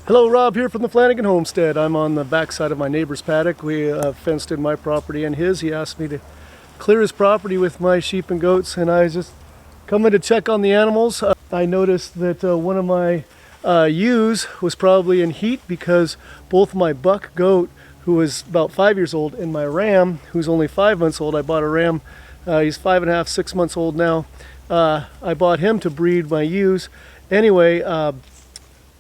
Hello, Rob here from the Flanagan Homestead. I'm on the backside of my neighbor's paddock. We fenced in my property and his. He asked me to clear his property with my sheep and goats, and I was just coming to check on the animals. I noticed that one of my ewes was probably in heat because both my buck goat, who was about 5 years old, and my ram, who's only 5 months old. I bought a ram. He's 5.5, 6 months old now. I bought him to breed my ewes. Anyway,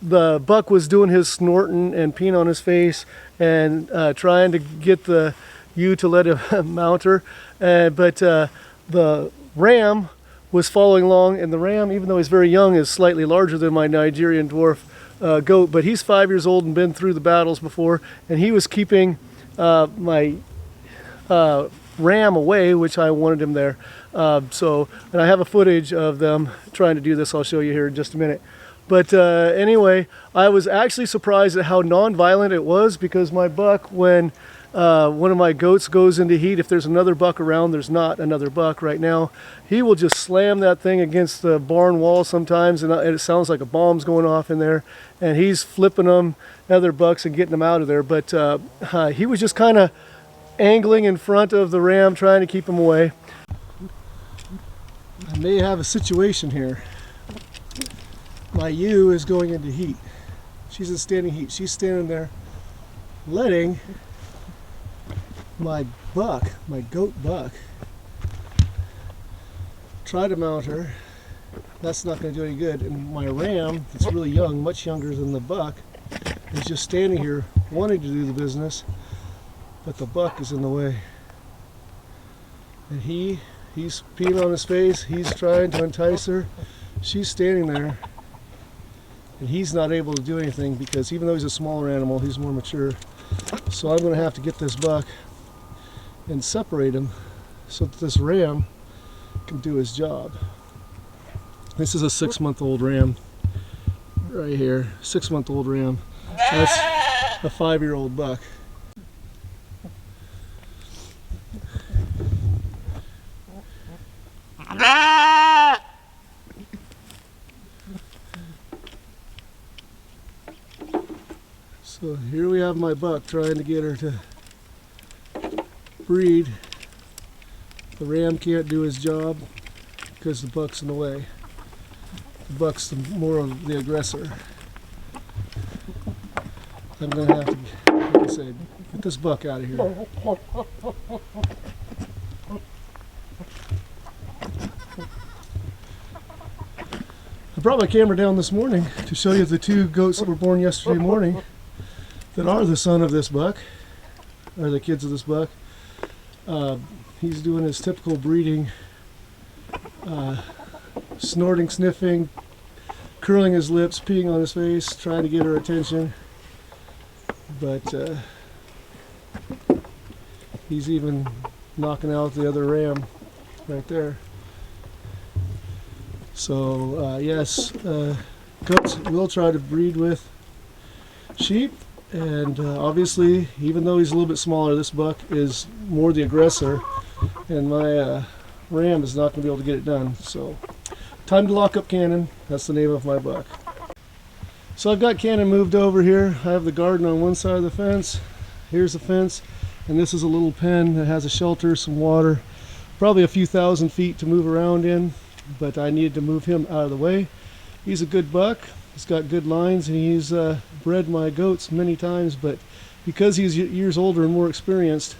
the buck was doing his snorting and peeing on his face and trying to get the ewe to let him mount her. But the ram was following along, and the ram, even though he's very young, is slightly larger than my Nigerian dwarf goat, but he's 5 years old and been through the battles before, and he was keeping my ram away, which I wanted him there. And I have a footage of them trying to do this. I'll show you here in just a minute. But anyway, I was actually surprised at how non-violent it was, because my buck, when one of my goats goes into heat, if there's another buck around, there's not another buck right now, he will just slam that thing against the barn wall sometimes, and it sounds like a bomb's going off in there, and he's flipping them, other bucks, and getting them out of there. But he was just kind of angling in front of the ram, trying to keep him away. I may have a situation here. My ewe is going into heat. She's in standing heat. She's standing there letting my buck, my goat buck, try to mount her. That's not going to do any good. And my ram, that's really young, much younger than the buck, is just standing here wanting to do the business, but the buck is in the way. And he's peeing on his face. He's trying to entice her. She's standing there, and he's not able to do anything because even though he's a smaller animal, he's more mature. So I'm going to have to get this buck and separate him so that this ram can do his job. This is a 6-month-old ram right here. 6-month-old ram. That's a 5-year-old buck. So here we have my buck trying to get her to breed. The ram can't do his job because the buck's in the way. The buck's more of the aggressor. I'm going to have to, like I said, get this buck out of here. I brought my camera down this morning to show you the 2 goats that were born yesterday morning that are the son of this buck, or the kids of this buck. He's doing his typical breeding, snorting, sniffing, curling his lips, peeing on his face, trying to get her attention. But he's even knocking out the other ram right there. So yes, goats will try to breed with sheep. And obviously, even though he's a little bit smaller, this buck is more the aggressor, and my ram is not going to be able to get it done. So, time to lock up Cannon. That's the name of my buck. So I've got Cannon moved over here. I have the garden on one side of the fence. Here's the fence, and this is a little pen that has a shelter, some water, probably a few thousand feet to move around in, but I needed to move him out of the way. He's a good buck. He's got good lines, and he's bred my goats many times, but because he's years older and more experienced,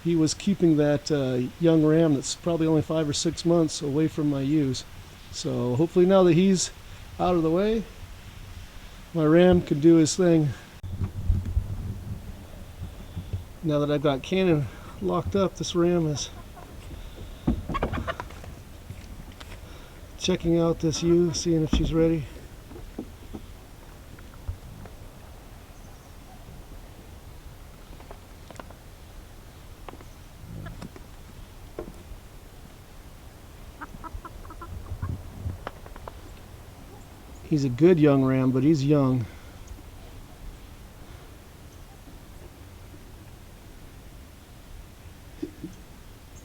he was keeping that young ram that's probably only 5 or 6 months away from my ewes. So hopefully now that he's out of the way, my ram can do his thing. Now that I've got Cannon locked up, this ram is checking out this ewe, seeing if she's ready. He's a good young ram, but he's young.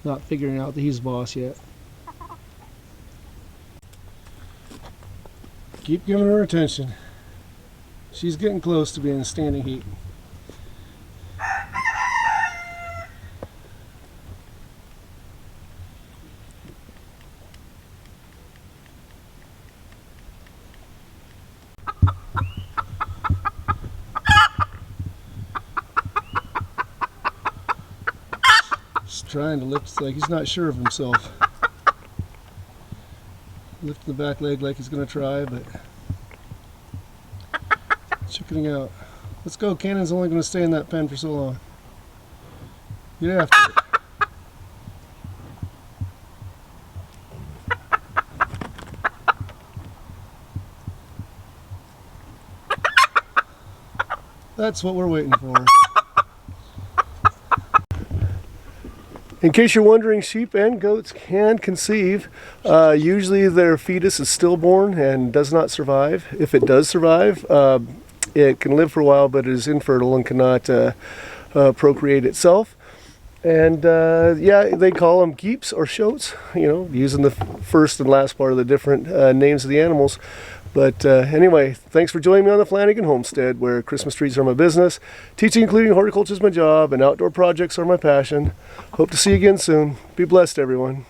Not figuring out that he's boss yet. Keep giving her attention. She's getting close to being a standing heat. He's trying to lift, like he's not sure of himself. Lift the back leg like he's going to try, but chickening out. Let's go. Cannon's only going to stay in that pen for so long. Get after it. That's what we're waiting for. In case you're wondering, sheep and goats can conceive. Usually their fetus is stillborn and does not survive. If it does survive, it can live for a while, but it is infertile and cannot procreate itself. And yeah, they call them geeps or shoats, you know, using the first and last part of the different names of the animals. But anyway, thanks for joining me on the Flanagan Homestead, where Christmas trees are my business, teaching including horticulture is my job, and outdoor projects are my passion. Hope to see you again soon. Be blessed, everyone.